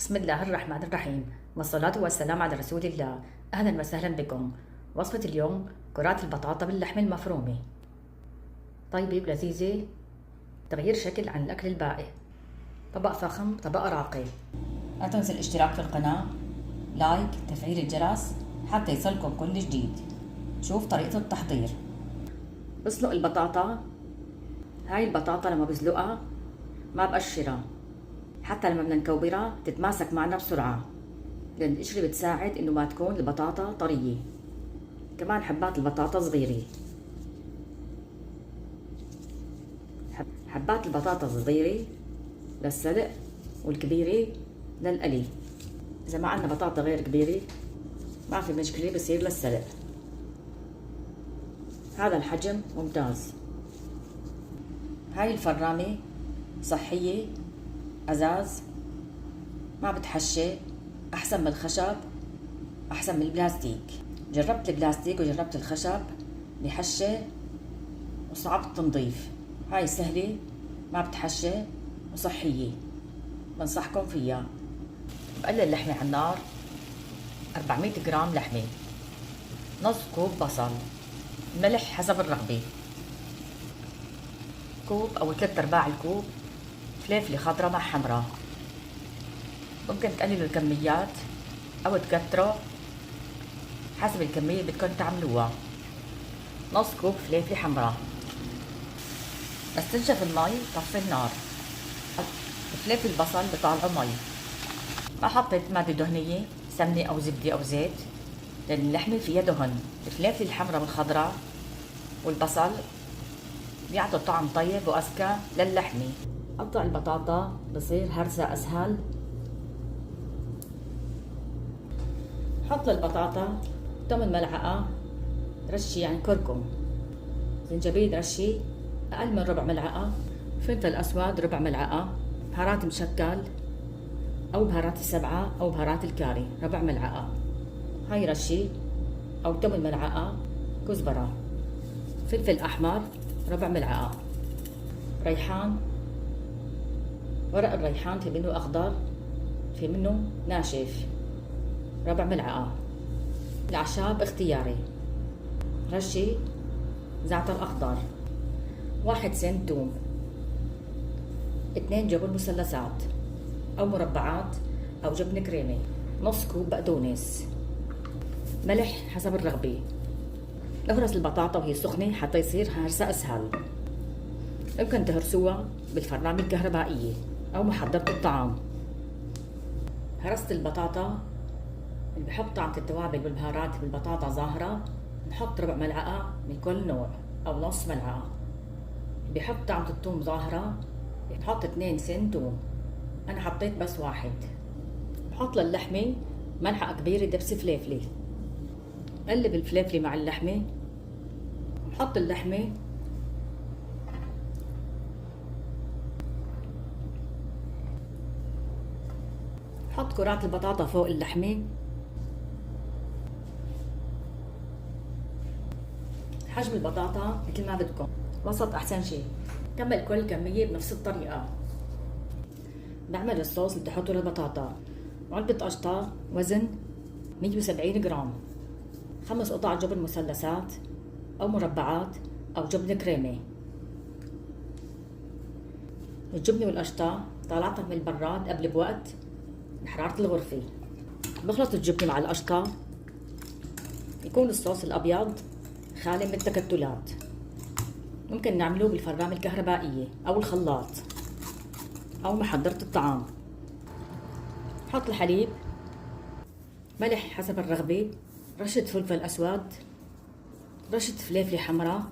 بسم الله الرحمن الرحيم، والصلاة والسلام على رسول الله. أهلا وسهلا بكم. وصفة اليوم كرات البطاطا باللحمة المفرومة، طيبة ولذيذة، تغيير شكل عن الأكل الباقي. طبق فخم، طبق راقي. لا تنسوا الاشتراك في القناة، لايك، تفعيل الجرس حتى يصلكم كل جديد. شوف طريقة التحضير. بسلق البطاطا. هاي البطاطا لما بسلقها ما بقشرها، حتى لما بدنا نكورها تتماسك معنا بسرعة، لأن القشرة بتساعد إنه ما تكون البطاطا طرية. كمان حبات البطاطا صغيرة، حبات البطاطا صغيرة للسلق والكبيرة للقلي. إذا ما عندنا بطاطا غير كبيرة ما في مشكلة، بصير للسلق. هذا الحجم ممتاز. هاي الفرامة صحية، ازاز، ما بتحشي، احسن من الخشب، احسن من البلاستيك. جربت البلاستيك وجربت الخشب، بحشي وصعب التنظيف. هاي سهلة، ما بتحشي وصحية، بنصحكم فيها. بقلل اللحمة على النار، 400 جرام لحمة، نص كوب بصل، ملح حسب الرغبة، كوب او 3/4 الكوب فلفلة خضراء مع حمراء. ممكن تقللوا الكميات او تكتروا حسب الكمية اللي بدكم تعملوها. نص كوب فلفلة حمراء. بس تنشف المي طفي النار. فلفل البصل بطالعوا مي. ما حطيت مادة دهنية، سمنة او زبدة او زيت، لان اللحمة فيها دهن. الفلفل الحمراء والخضراء والبصل بيعطوا طعم طيب وأذكى للحمة. قطع البطاطا بصير هرسة أسهل. حط للبطاطا 8 ملعقة رشة، يعني كركم، زنجبيل رشة أقل من ربع ملعقة، فلفل أسود ربع ملعقة، بهارات مشكل أو بهارات السبعة أو بهارات الكاري ربع ملعقة، هاي رشة أو 8 ملعقة كزبرة، فلفل أحمر ربع ملعقة، ريحان، ورق الريحان في منه أخضر في منه ناشف ربع ملعقة، الأعشاب اختياري، رشة زعتر أخضر، 1 سن توم، 2 جبن مثلثات أو مربعات أو جبن كريمي، نص كوب بقدونس، ملح حسب الرغبة. اهرس البطاطا وهي سخنة حتى يصير هرسة أسهل. يمكن تهرسوها بالفرامة الكهربائية أو محضرة الطعام. هرست البطاطا، اللي بحط طعمة التوابل والبهارات بالبطاطا ظاهرة نحط ربع ملعقة من كل نوع أو نص ملعقة. اللي بحط طعمة الثوم ظاهرة بحط 2 سن توم، أنا حطيت بس 1. بحط للحمة ملعقة كبيرة دبس فليفلة. قلب الفليفلة مع اللحمة. بحط اللحمة، حط كرات البطاطا فوق اللحمة. حجم البطاطا مثل ما بدكم، وسط أحسن شيء. كمل كل كمية بنفس الطريقة. بعمل الصوص اللي بدي أحطه للبطاطا. علبة قشطة وزن 170 جرام، 5 قطع جبن مثلثات أو مربعات أو جبن كريمي. الجبنة والقشطة طلعتها من البراد قبل بوقت بحرارة الغرفة. بخلط الجبنة مع القشطة، يكون الصوص الأبيض خالي من التكتلات. ممكن نعمله بالفرامة الكهربائية أو الخلاط أو محضرة الطعام. حط الحليب، ملح حسب الرغبة، رشة فلفل أسود، رشة فلفلة حمراء،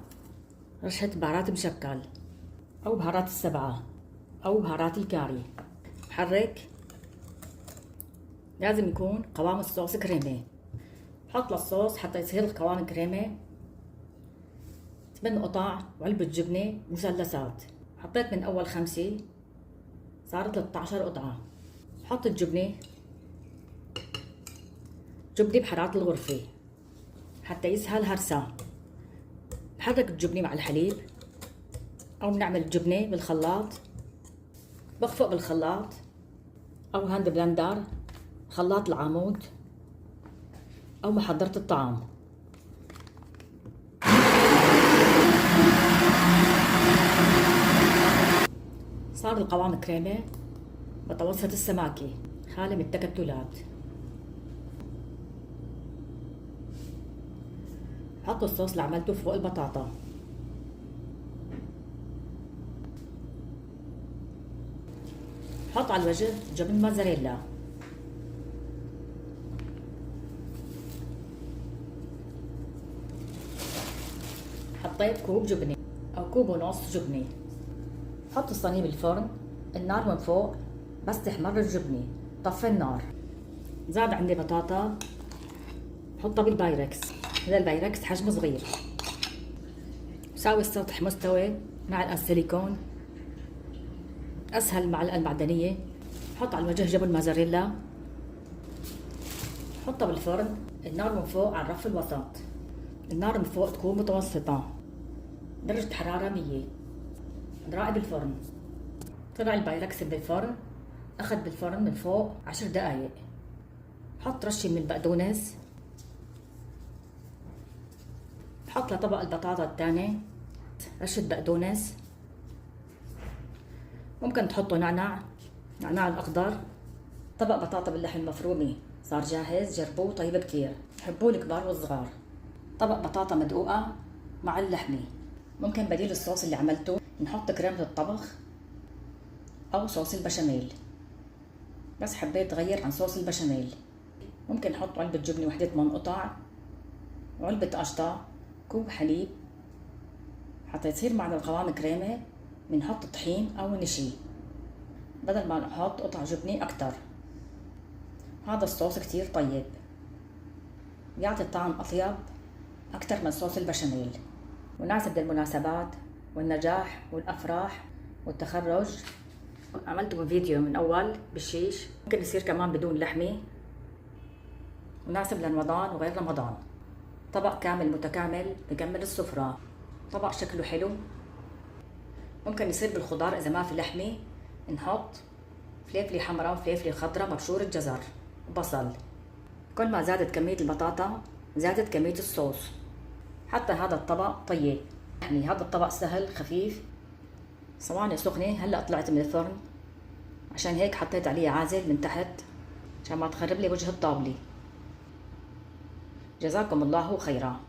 رشة بهارات مشكل أو بهارات السبعة أو بهارات الكاري. حرك. لازم يكون قوام الصوص كريمي. حط للصوص حتى يصير القوام كريمي 8 قطع وعلبة جبنة مثلثات. حطيت من أول 5 صارت 13 قطعة. حط الجبنة، جبنة بحرارة الغرفة حتى يسهل هرسها. بحرك الجبنة مع الحليب أو بنعمل الجبنة بالخلاط. بخفق بالخلاط أو هاند بلندر، خلاط العمود، أو محضرة الطعام. صار القوام كريمة متوسط السماكة، خالي من التكتلات. حط الصوص اللي عملته فوق البطاطا. حط على الوجه جبن موزاريلا. حطيت كوب جبنة أو كوب ونص جبنة. حط الصينية بالفرن، النار من فوق بس تحمر الجبنة، طفي النار. زاد عندي بطاطا، حطها بالبايركس. هذا البايركس حجمه صغير. ساوي السطح مستوي مع السيليكون، أسهل المعلقة المعدنية. حط على الوجه جبن موزاريلا، حطها بالفرن، النار من فوق على الرف الوسط. النار من فوق تكون متوسطة، درجة حرارة 100. راقب الفرن. طلع البايركس بالفرن، أخذ بالفرن من فوق 10 دقايق. حط رشة من البقدونس. حط لطبق البطاطا الثاني رشة بقدونس. ممكن تحطوا نعناع الأخضر. طبق بطاطا باللحم المفرومة صار جاهز، جربوه طيب كتير، حبوه الكبار والصغار. طبق بطاطا مدقوقة مع اللحمة. ممكن بديل الصوص اللي عملته نحط كريمة الطبخ أو صوص البشاميل، بس حبيت أغير عن صوص البشاميل. ممكن نحط علبة جبنة وحدة منقطع وعلبة قشطة، كوب حليب. حتى يصير معنا القوام كريمة بنحط طحين أو نشي بدل ما نحط قطع جبنة أكتر. هذا الصوص كتير طيب، بيعطي الطعم أطيب أكتر من صوص البشاميل، مناسب للمناسبات والنجاح والأفراح والتخرج. عملته فيديو من أول بالشيش، ممكن يصير كمان بدون لحمة، مناسب لرمضان وغير رمضان. طبق كامل متكامل بكمل السفرة. طبق شكله حلو. ممكن يصير بالخضار إذا ما في لحمة، نحط فليفلة حمراء وفليفلة خضراء مبشور الجزر وبصل. كل ما زادت كمية البطاطا زادت كمية الصوص. حتى هذا الطبق طيب، يعني هذا الطبق سهل خفيف. صواني سخنة هلأ طلعت من الفرن، عشان هيك حطيت عليه عازل من تحت عشان ما تخرب لي وجه الطاولة. جزاكم الله خيرا.